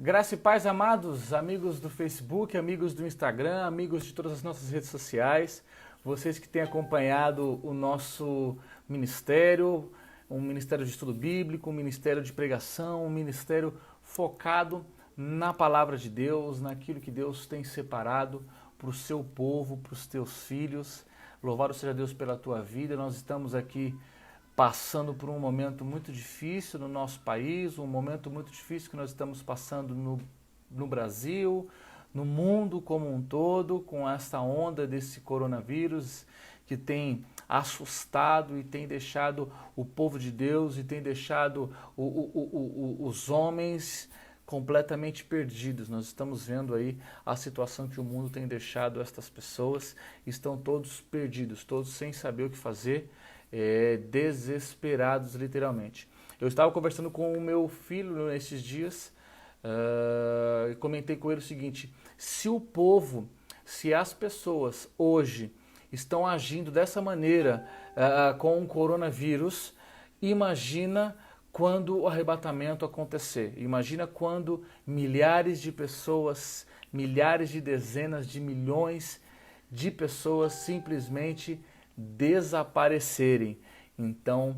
Graça e paz, amados, amigos do Facebook, amigos do Instagram, amigos de todas as nossas redes sociais, vocês que têm acompanhado o nosso ministério, um ministério de estudo bíblico, um ministério de pregação, um ministério focado na palavra de Deus, naquilo que Deus tem separado para o seu povo, para os teus filhos. Louvado seja Deus pela tua vida. Nós estamos aqui passando por um momento muito difícil no nosso país, um momento muito difícil que nós estamos passando no Brasil, no mundo como um todo, com essa onda desse coronavírus que tem assustado e tem deixado o povo de Deus e tem deixado os homens completamente perdidos. Nós estamos vendo aí a situação que o mundo tem deixado estas pessoas, estão todos perdidos, todos sem saber o que fazer, desesperados literalmente. Eu estava conversando com o meu filho nesses dias e comentei com ele o seguinte: se as pessoas hoje estão agindo dessa maneira com o coronavírus, imagina quando o arrebatamento acontecer. Imagina quando milhares de pessoas, milhares de dezenas de milhões de pessoas simplesmente desaparecerem. Então,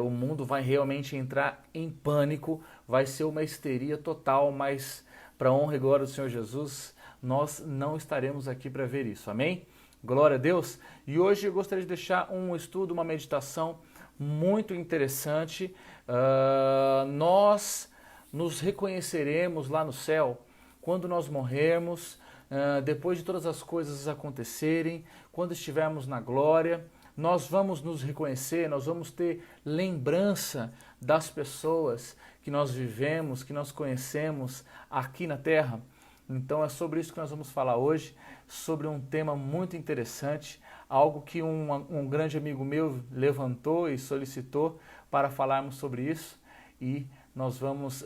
o mundo vai realmente entrar em pânico, vai ser uma histeria total, mas para a honra e glória do Senhor Jesus, nós não estaremos aqui para ver isso, amém? Glória a Deus! E hoje eu gostaria de deixar um estudo, uma meditação muito interessante. Nós nos reconheceremos lá no céu quando nós morrermos, depois de todas as coisas acontecerem, quando estivermos na glória, nós vamos nos reconhecer, nós vamos ter lembrança das pessoas que nós vivemos, que nós conhecemos aqui na terra. Então é sobre isso que nós vamos falar hoje, sobre um tema muito interessante, algo que um grande amigo meu levantou e solicitou para falarmos sobre isso, e nós vamos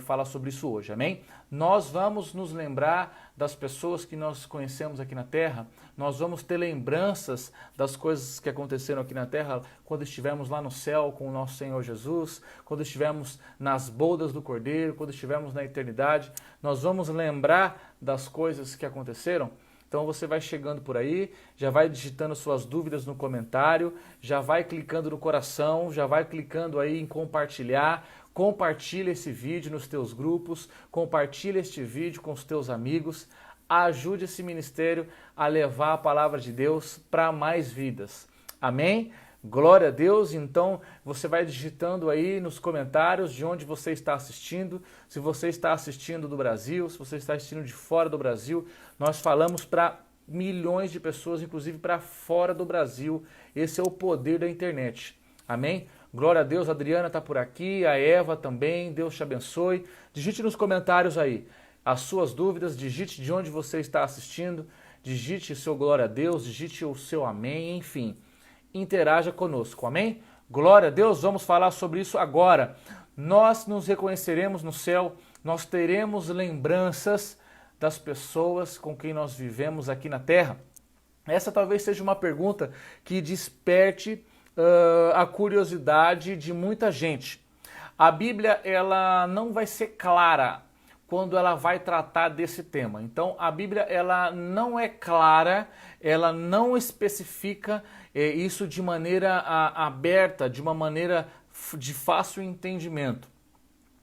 falar sobre isso hoje, amém? Nós vamos nos lembrar das pessoas que nós conhecemos aqui na terra, nós vamos ter lembranças das coisas que aconteceram aqui na terra quando estivermos lá no céu com o nosso Senhor Jesus, quando estivermos nas bodas do Cordeiro, quando estivermos na eternidade, nós vamos lembrar das coisas que aconteceram. Então você vai chegando por aí, já vai digitando suas dúvidas no comentário, já vai clicando no coração, já vai clicando aí em compartilhar, compartilha esse vídeo nos teus grupos, compartilha este vídeo com os teus amigos, ajude esse ministério a levar a palavra de Deus para mais vidas. Amém? Glória a Deus. Então você vai digitando aí nos comentários de onde você está assistindo, se você está assistindo do Brasil, se você está assistindo de fora do Brasil. Nós falamos para milhões de pessoas, inclusive para fora do Brasil. Esse é o poder da internet. Amém? Glória a Deus. A Adriana está por aqui, a Eva também. Deus te abençoe. Digite nos comentários aí as suas dúvidas, digite de onde você está assistindo, digite o seu glória a Deus, digite o seu amém, enfim. Interaja conosco, amém? Glória a Deus, vamos falar sobre isso agora. Nós nos reconheceremos no céu, nós teremos lembranças das pessoas com quem nós vivemos aqui na terra. Essa talvez seja uma pergunta que desperte a curiosidade de muita gente. A Bíblia, ela não vai ser clara quando ela vai tratar desse tema. Então, a Bíblia, ela não é clara, ela não especifica isso de maneira aberta, de uma maneira de fácil entendimento.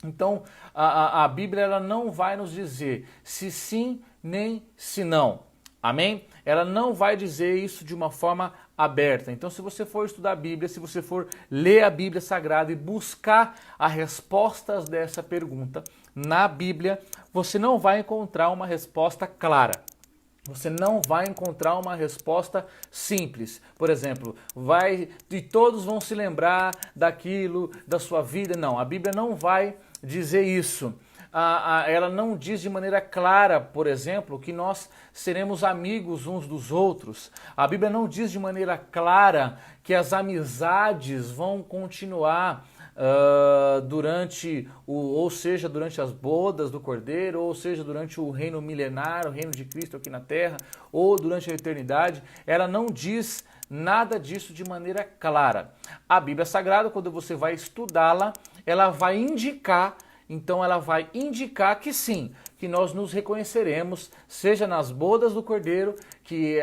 Então, a Bíblia, ela não vai nos dizer se sim, nem se não. Amém? Ela não vai dizer isso de uma forma aberta. Então, se você for estudar a Bíblia, se você for ler a Bíblia Sagrada e buscar as respostas dessa pergunta na Bíblia, você não vai encontrar uma resposta clara. Você não vai encontrar uma resposta simples. Por exemplo, e todos vão se lembrar daquilo, da sua vida. Não, a Bíblia não vai dizer isso. Ela não diz de maneira clara, por exemplo, que nós seremos amigos uns dos outros. A Bíblia não diz de maneira clara que as amizades vão continuar durante as bodas do Cordeiro, ou seja, durante o reino milenar, o reino de Cristo aqui na terra, ou durante a eternidade. Ela não diz nada disso de maneira clara. A Bíblia Sagrada, quando você vai estudá-la, ela vai indicar então ela vai indicar que sim, que nós nos reconheceremos, seja nas bodas do Cordeiro, que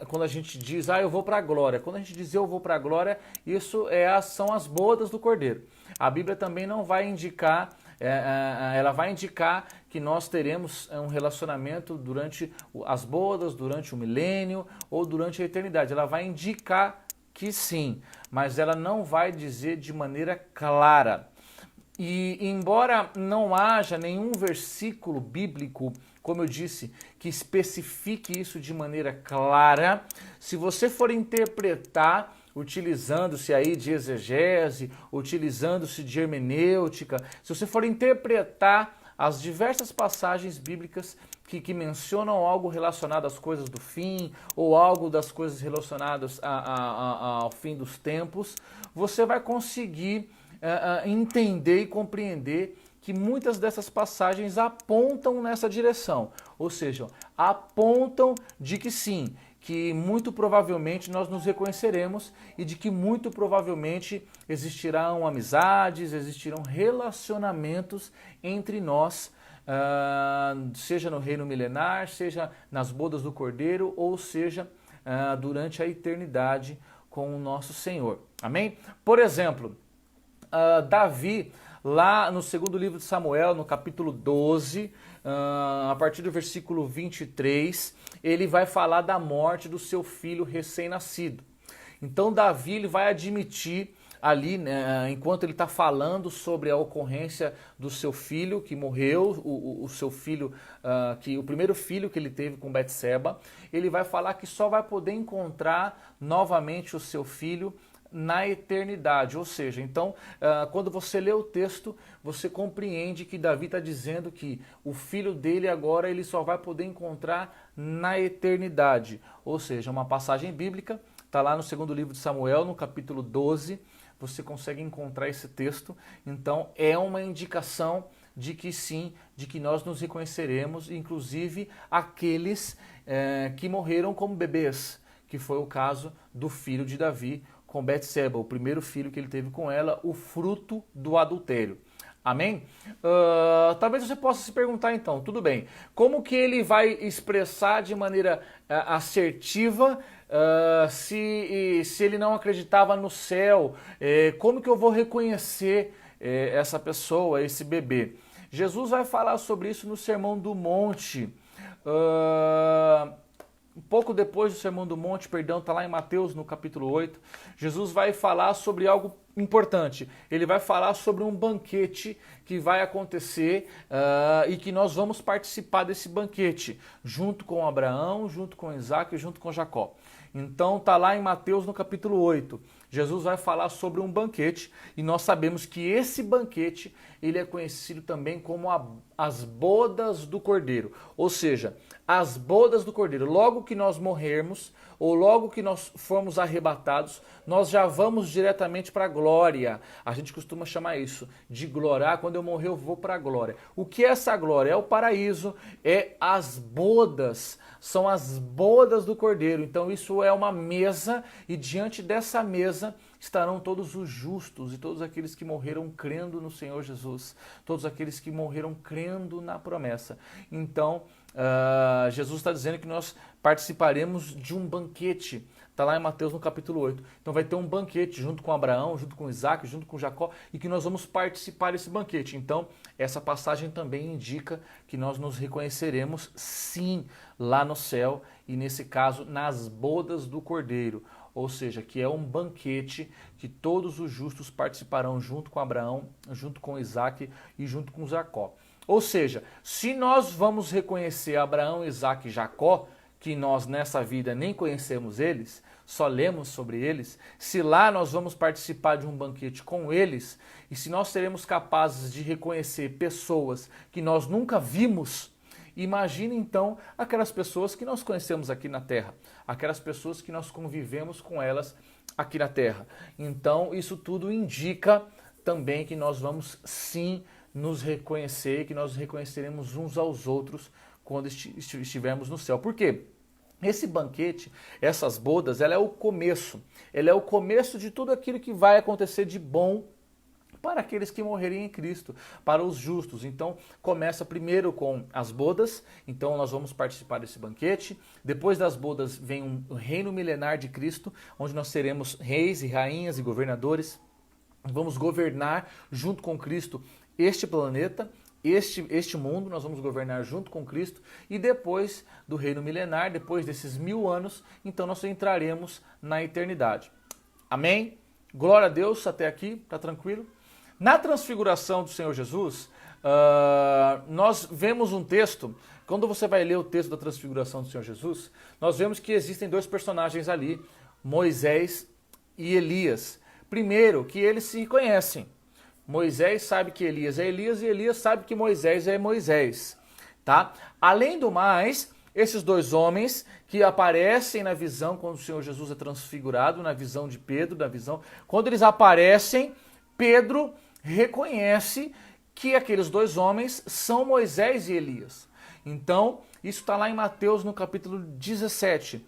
quando a gente diz, eu vou para a glória. Quando a gente diz eu vou para a glória, isso são as bodas do Cordeiro. A Bíblia também não vai indicar, ela vai indicar que nós teremos um relacionamento durante as bodas, durante o milênio ou durante a eternidade. Ela vai indicar que sim, mas ela não vai dizer de maneira clara. E embora não haja nenhum versículo bíblico, como eu disse, que especifique isso de maneira clara, se você for interpretar utilizando-se aí de exegese, utilizando-se de hermenêutica, se você for interpretar as diversas passagens bíblicas que mencionam algo relacionado às coisas do fim, ou algo das coisas relacionadas ao fim dos tempos, você vai conseguir entender e compreender que muitas dessas passagens apontam nessa direção, ou seja, apontam de que sim, que muito provavelmente nós nos reconheceremos e de que muito provavelmente existirão amizades, existirão relacionamentos entre nós, seja no reino milenar, seja nas bodas do Cordeiro, ou seja, durante a eternidade com o nosso Senhor. Amém? Por exemplo, Davi, lá no segundo livro de Samuel, no capítulo 12, a partir do versículo 23, ele vai falar da morte do seu filho recém-nascido. Então Davi ele vai admitir ali, né, enquanto ele está falando sobre a ocorrência do seu filho que morreu, o seu filho, o primeiro filho que ele teve com Betseba, ele vai falar que só vai poder encontrar novamente o seu filho na eternidade, ou seja, então quando você lê o texto, você compreende que Davi está dizendo que o filho dele agora ele só vai poder encontrar na eternidade, ou seja, uma passagem bíblica, está lá no segundo livro de Samuel, no capítulo 12, você consegue encontrar esse texto, então é uma indicação de que sim, de que nós nos reconheceremos, inclusive aqueles que morreram como bebês, que foi o caso do filho de Davi, com Betseba, o primeiro filho que ele teve com ela, o fruto do adultério. Amém? Talvez você possa se perguntar então, tudo bem, como que ele vai expressar de maneira assertiva se ele não acreditava no céu? Como que eu vou reconhecer essa pessoa, esse bebê? Jesus vai falar sobre isso no Sermão do Monte. Um pouco depois do Sermão do Monte, está lá em Mateus, no capítulo 8, Jesus vai falar sobre algo importante. Ele vai falar sobre um banquete que vai acontecer e que nós vamos participar desse banquete, junto com Abraão, junto com Isaac e junto com Jacó. Então está lá em Mateus, no capítulo 8. Jesus vai falar sobre um banquete e nós sabemos que esse banquete ele é conhecido também como as bodas do Cordeiro, ou seja, as bodas do Cordeiro. Logo que nós morrermos ou logo que nós formos arrebatados, nós já vamos diretamente para a glória. A gente costuma chamar isso de glória. Quando eu morrer eu vou para a glória. O que é essa glória? É o paraíso, é as bodas, são as bodas do Cordeiro. Então isso é uma mesa e diante dessa mesa estarão todos os justos e todos aqueles que morreram crendo no Senhor Jesus, todos aqueles que morreram crendo na promessa. Então, Jesus está dizendo que nós participaremos de um banquete, está lá em Mateus no capítulo 8. Então vai ter um banquete junto com Abraão, junto com Isaac, junto com Jacó, e que nós vamos participar desse banquete. Então, essa passagem também indica que nós nos reconheceremos sim lá no céu, e nesse caso nas bodas do Cordeiro. Ou seja, que é um banquete que todos os justos participarão junto com Abraão, junto com Isaac e junto com Jacó. Ou seja, se nós vamos reconhecer Abraão, Isaac e Jacó, que nós nessa vida nem conhecemos eles, só lemos sobre eles, se lá nós vamos participar de um banquete com eles, e se nós seremos capazes de reconhecer pessoas que nós nunca vimos, imagine então aquelas pessoas que nós conhecemos aqui na Terra, aquelas pessoas que nós convivemos com elas aqui na Terra. Então isso tudo indica também que nós vamos sim nos reconhecer, que nós reconheceremos uns aos outros quando estivermos no céu. Por quê? Esse banquete, essas bodas, ela é o começo de tudo aquilo que vai acontecer de bom para aqueles que morrerem em Cristo, para os justos. Então, começa primeiro com as bodas, então nós vamos participar desse banquete. Depois das bodas vem um reino milenar de Cristo, onde nós seremos reis e rainhas e governadores. Vamos governar junto com Cristo este planeta, este mundo, nós vamos governar junto com Cristo, e depois do reino milenar, depois desses 1000 anos, então nós entraremos na eternidade. Amém? Glória a Deus, até aqui, tá tranquilo? Na transfiguração do Senhor Jesus, nós vemos um texto, quando você vai ler o texto da transfiguração do Senhor Jesus, nós vemos que existem dois personagens ali, Moisés e Elias. Primeiro, que eles se conhecem. Moisés sabe que Elias é Elias e Elias sabe que Moisés é Moisés, tá? Além do mais, esses dois homens que aparecem na visão quando o Senhor Jesus é transfigurado, na visão de Pedro, quando eles aparecem, Pedro reconhece que aqueles dois homens são Moisés e Elias. Então, isso está lá em Mateus no capítulo 17.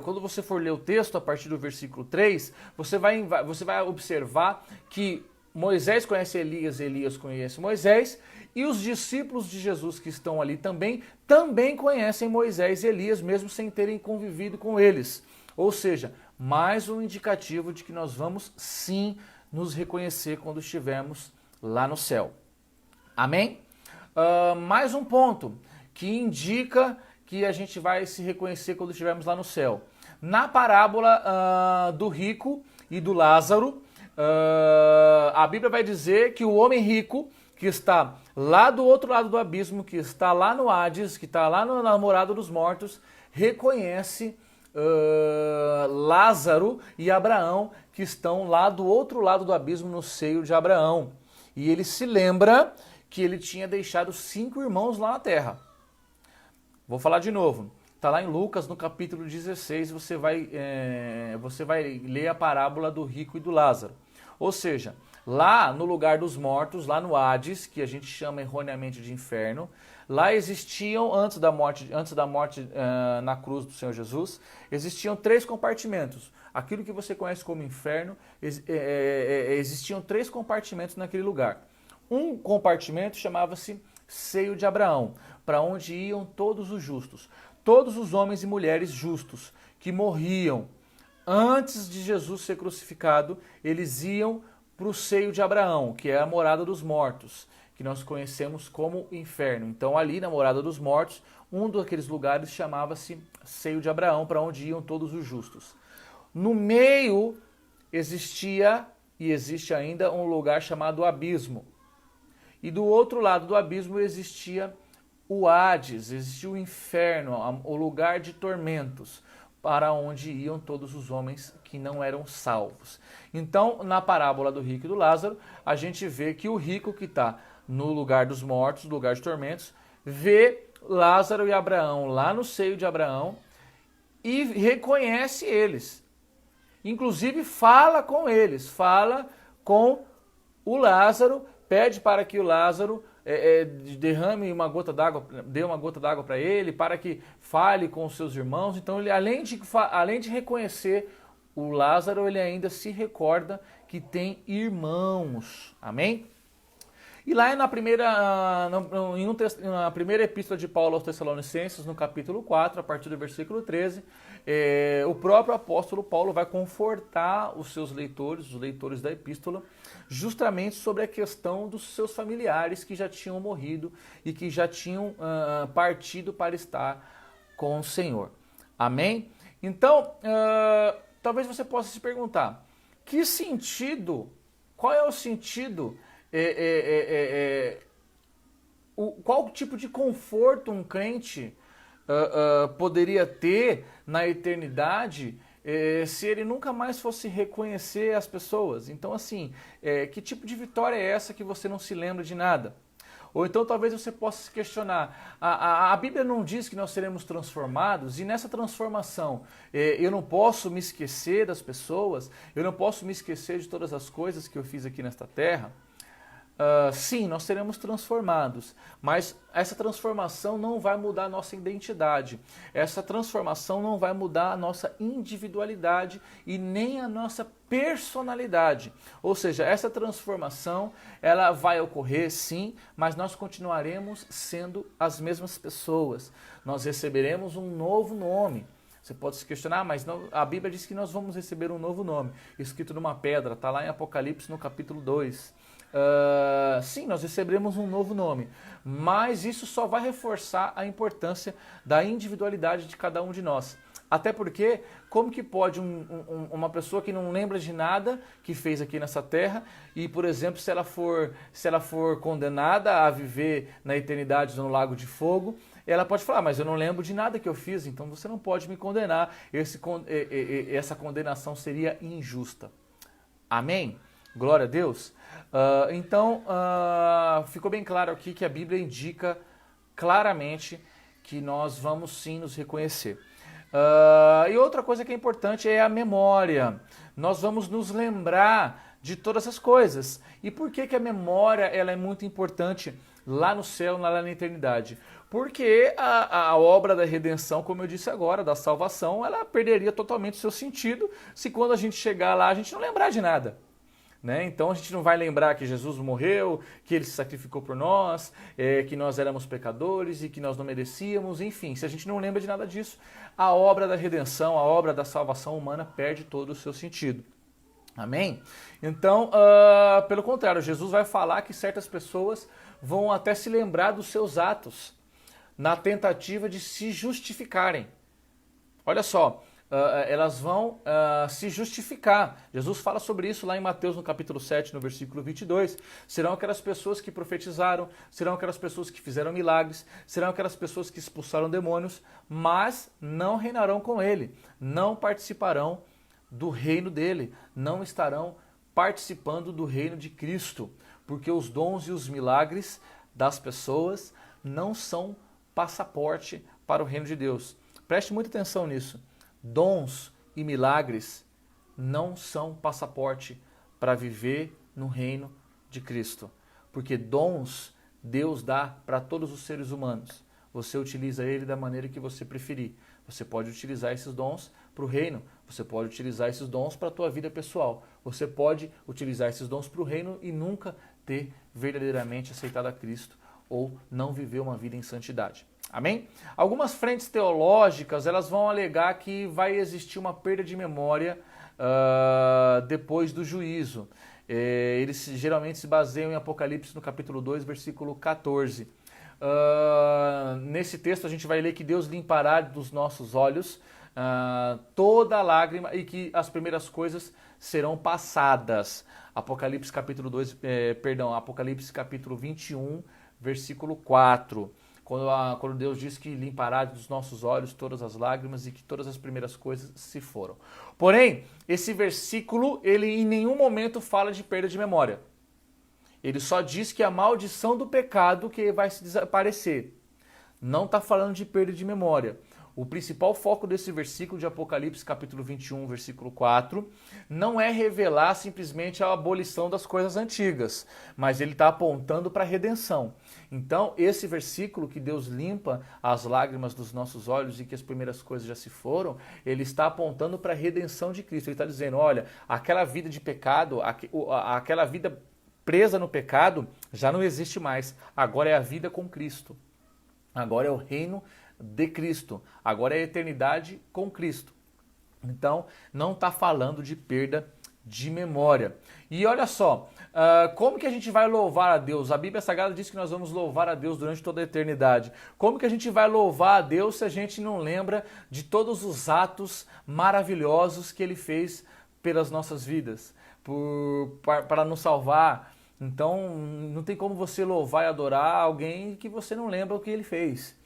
Quando você for ler o texto, a partir do versículo 3, você vai observar que Moisés conhece Elias, Elias conhece Moisés, e os discípulos de Jesus que estão ali também conhecem Moisés e Elias, mesmo sem terem convivido com eles. Ou seja, mais um indicativo de que nós vamos sim nos reconhecer quando estivermos lá no céu. Amém? Mais um ponto que indica que a gente vai se reconhecer quando estivermos lá no céu. Na parábola do rico e do Lázaro, a Bíblia vai dizer que o homem rico, que está lá do outro lado do abismo, que está lá no Hades, que está lá na morada dos mortos, reconhece Lázaro e Abraão, que estão lá do outro lado do abismo, no seio de Abraão. E ele se lembra que ele tinha deixado 5 irmãos lá na terra. Vou falar de novo. Está lá em Lucas, no capítulo 16, você vai ler a parábola do rico e do Lázaro. Ou seja, lá no lugar dos mortos, lá no Hades, que a gente chama erroneamente de inferno, lá existiam, antes da morte na cruz do Senhor Jesus, existiam 3 compartimentos. Aquilo que você conhece como inferno, existiam 3 compartimentos naquele lugar. Um compartimento chamava-se seio de Abraão, para onde iam todos os justos. Todos os homens e mulheres justos que morriam antes de Jesus ser crucificado, eles iam para o seio de Abraão, que é a morada dos mortos, que nós conhecemos como inferno. Então ali na morada dos mortos, um daqueles lugares chamava-se seio de Abraão, para onde iam todos os justos. No meio existia e existe ainda um lugar chamado abismo. E do outro lado do abismo existia o Hades, existia o inferno, o lugar de tormentos, para onde iam todos os homens que não eram salvos. Então, na parábola do rico e do Lázaro, a gente vê que o rico que está no lugar dos mortos, no lugar de tormentos, vê Lázaro e Abraão lá no seio de Abraão e reconhece eles. Inclusive fala com eles, fala com o Lázaro, pede para que o Lázaro derrame uma gota d'água, dê uma gota d'água para ele, para que fale com os seus irmãos. Então, ele, além de reconhecer o Lázaro, ele ainda se recorda que tem irmãos. Amém? E lá na primeira epístola de Paulo aos Tessalonicenses, no capítulo 4, a partir do versículo 13, o próprio apóstolo Paulo vai confortar os seus leitores, os leitores da epístola, justamente sobre a questão dos seus familiares que já tinham morrido e que já tinham partido para estar com o Senhor. Amém? Então, talvez você possa se perguntar, qual é o sentido, qual tipo de conforto um crente poderia ter na eternidade se ele nunca mais fosse reconhecer as pessoas? Então, assim, que tipo de vitória é essa que você não se lembra de nada? Ou então talvez você possa se questionar, a Bíblia não diz que nós seremos transformados, e nessa transformação eu não posso me esquecer das pessoas, eu não posso me esquecer de todas as coisas que eu fiz aqui nesta terra? sim, nós seremos transformados, mas essa transformação não vai mudar a nossa identidade, essa transformação não vai mudar a nossa individualidade e nem a nossa personalidade. Ou seja, essa transformação ela vai ocorrer sim, mas nós continuaremos sendo as mesmas pessoas. Nós receberemos um novo nome. Você pode se questionar, mas não, a Bíblia diz que nós vamos receber um novo nome, escrito numa pedra, está lá em Apocalipse no capítulo 2. Sim, nós receberemos um novo nome, mas isso só vai reforçar a importância da individualidade de cada um de nós. Até porque, como que pode uma pessoa que não lembra de nada que fez aqui nessa terra e, por exemplo, se ela for condenada a viver na eternidade no lago de fogo, ela pode falar, mas eu não lembro de nada que eu fiz, então você não pode me condenar. Essa condenação seria injusta. Amém? Glória a Deus. Então, ficou bem claro aqui que a Bíblia indica claramente que nós vamos sim nos reconhecer. E outra coisa que é importante é a memória. Nós vamos nos lembrar de todas as coisas. E por que a memória ela é muito importante lá no céu, lá na eternidade? Porque a obra da redenção, como eu disse agora, da salvação, ela perderia totalmente o seu sentido se quando a gente chegar lá a gente não lembrar de nada. Né? Então a gente não vai lembrar que Jesus morreu, que Ele se sacrificou por nós, que nós éramos pecadores e que nós não merecíamos, enfim. Se a gente não lembra de nada disso, a obra da redenção, a obra da salvação humana perde todo o seu sentido. Amém? Então, pelo contrário, Jesus vai falar que certas pessoas vão até se lembrar dos seus atos na tentativa de se justificarem. Olha só. Elas vão se justificar. Jesus fala sobre isso lá em Mateus, no capítulo 7, no versículo 22. Serão aquelas pessoas que profetizaram, serão aquelas pessoas que fizeram milagres, serão aquelas pessoas que expulsaram demônios, mas não reinarão com ele, não participarão do reino dele, não estarão participando do reino de Cristo, porque os dons e os milagres das pessoas não são passaporte para o reino de Deus. Preste muita atenção nisso. Dons e milagres não são passaporte para viver no reino de Cristo. Porque dons Deus dá para todos os seres humanos. Você utiliza ele da maneira que você preferir. Você pode utilizar esses dons para o reino. Você pode utilizar esses dons para a tua vida pessoal. Você pode utilizar esses dons para o reino e nunca ter verdadeiramente aceitado a Cristo ou não viver uma vida em santidade. Amém? Algumas frentes teológicas elas vão alegar que vai existir uma perda de memória depois do juízo. Eles geralmente se baseiam em Apocalipse no capítulo 2, versículo 14. Nesse texto a gente vai ler que Deus limpará dos nossos olhos toda lágrima e que as primeiras coisas serão passadas. Apocalipse capítulo 2, Apocalipse capítulo 21, versículo 4. Quando Deus diz que limpará dos nossos olhos todas as lágrimas e que todas as primeiras coisas se foram. Porém, esse versículo, ele em nenhum momento fala de perda de memória. Ele só diz que a maldição do pecado que vai se desaparecer. Não está falando de perda de memória. O principal foco desse versículo de Apocalipse, capítulo 21, versículo 4, não é revelar simplesmente a abolição das coisas antigas, mas ele está apontando para a redenção. Então, esse versículo que Deus limpa as lágrimas dos nossos olhos e que as primeiras coisas já se foram, ele está apontando para a redenção de Cristo. Ele está dizendo, olha, aquela vida de pecado, aquela vida presa no pecado, já não existe mais. Agora é a vida com Cristo. Agora é o reino de Cristo. Agora é a eternidade com Cristo. Então, não está falando de perda de memória. E olha só, como que a gente vai louvar a Deus? A Bíblia Sagrada diz que nós vamos louvar a Deus durante toda a eternidade. Como que a gente vai louvar a Deus se a gente não lembra de todos os atos maravilhosos que Ele fez pelas nossas vidas, para nos salvar? Então, não tem como você louvar e adorar alguém que você não lembra o que Ele fez.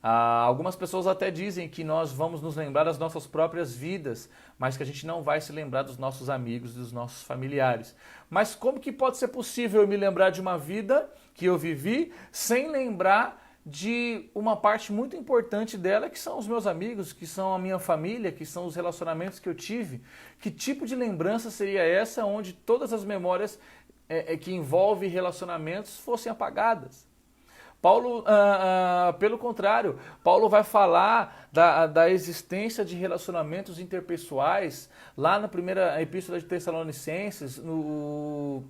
Algumas pessoas até dizem que nós vamos nos lembrar das nossas próprias vidas, mas que a gente não vai se lembrar dos nossos amigos e dos nossos familiares. Mas como que pode ser possível eu me lembrar de uma vida que eu vivi sem lembrar de uma parte muito importante dela, que são os meus amigos, que são a minha família, que são os relacionamentos que eu tive? Que tipo de lembrança seria essa onde todas as memórias que envolve relacionamentos fossem apagadas. Paulo, pelo contrário, Paulo vai falar da existência de relacionamentos interpessoais lá na primeira epístola de Tessalonicenses, no